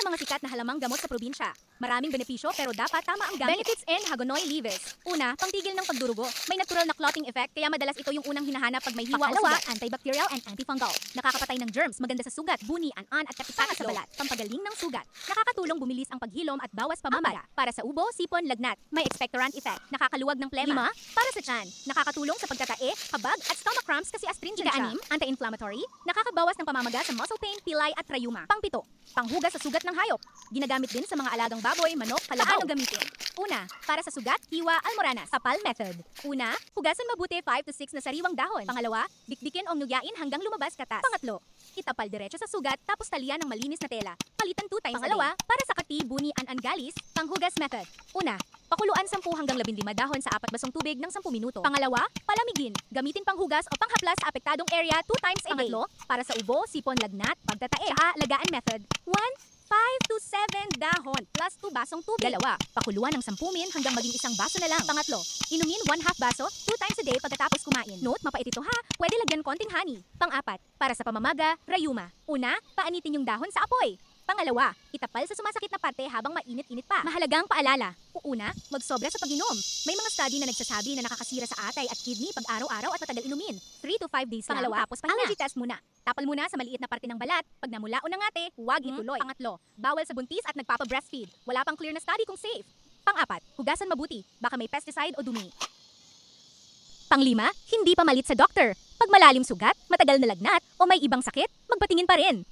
sa mga sikat na halamang gamot sa probinsya. Maraming benepisyo pero dapat tama ang gamit. Benefits in Hagonoy leaves. Una, pangtigil ng pagdurugo. May natural na clotting effect kaya madalas ito yung unang hinahanap pag may hiwa o Pangalawa, sugat. Antibacterial and antifungal. Nakakapatay ng germs, maganda sa sugat, buni, an at kapisakan sa balat. Pampagaling ng sugat. Nakakatulong bumilis ang paghilom at bawas pamamaga. Para sa ubo, sipon, lagnat. May expectorant effect. Nakakaluwag ng plema. 5. Para sa tiyan. Nakakatulong sa pagtatae, kabag at stomach cramps kasi astringent siya. 6. Anti-inflammatory. Nakakabawas ng pamamaga sa muscle pain, pilay at rayuma. 7. Panghugas sa sugat ng hayop. Ginagamit din sa mga alagang baboy, manok, kalabaw. Paano gamitin? Una, para sa sugat, hiwa, almoranas. Papal method. Una, hugasan mabuti 5 to 6 na sariwang dahon. Pangalawa, dikdikin o nuyain hanggang lumabas katas. Pangatlo, itapal diretso sa sugat tapos talian ng malinis na tela. Palitan 2 times Pangalawa, a day. Para sa kati, buni, angalis, panghugas method. Una, pakuluan 10 hanggang 15 dahon sa 4 basong tubig ng 10 minuto. Pangalawa, palamigin. Gamitin panghugas o panghaplas sa apektadong area 2 times a day. Pangatlo, para sa ubo, sipon, lagnat, pagtatae. Tsaa, lagaan method. 1, 5 to 7 dahon plus 2 basong tubig. Dalawa, pakuluan ng 10 hanggang maging 1 baso na lang. Pangatlo, inumin 1/2 baso 2 times a day pagkatapos kumain. Note, mapait ito ha. Pwede lagyan konting honey. Pang-apat, para sa pamamaga, rayuma. Una, paanitin yung dahon sa apoy. Pangalawa, itapal sa sumasakit na parte habang mainit-init pa. Mahalagang paalala. Una, magsobra sa pag-inom. May mga study na nagsasabi na nakakasira sa atay at kidney pag araw-araw at matagal inumin. 3 to 5 days lang. Pangalawa, tapos pahinga. Allergy test muna. Tapal muna sa maliit na parte ng balat. Pag namula o nangate, huwag ituloy. Pangatlo, bawal sa buntis at nagpapa-breastfeed. Wala pang clear na study kung safe. Pang-apat, hugasan mabuti. Baka may pesticide o dumi. Pang-5, hindi pa malit sa doktor. Pag malalim sugat, matagal na lagnat, o may ibang sakit, magpatingin pa rin.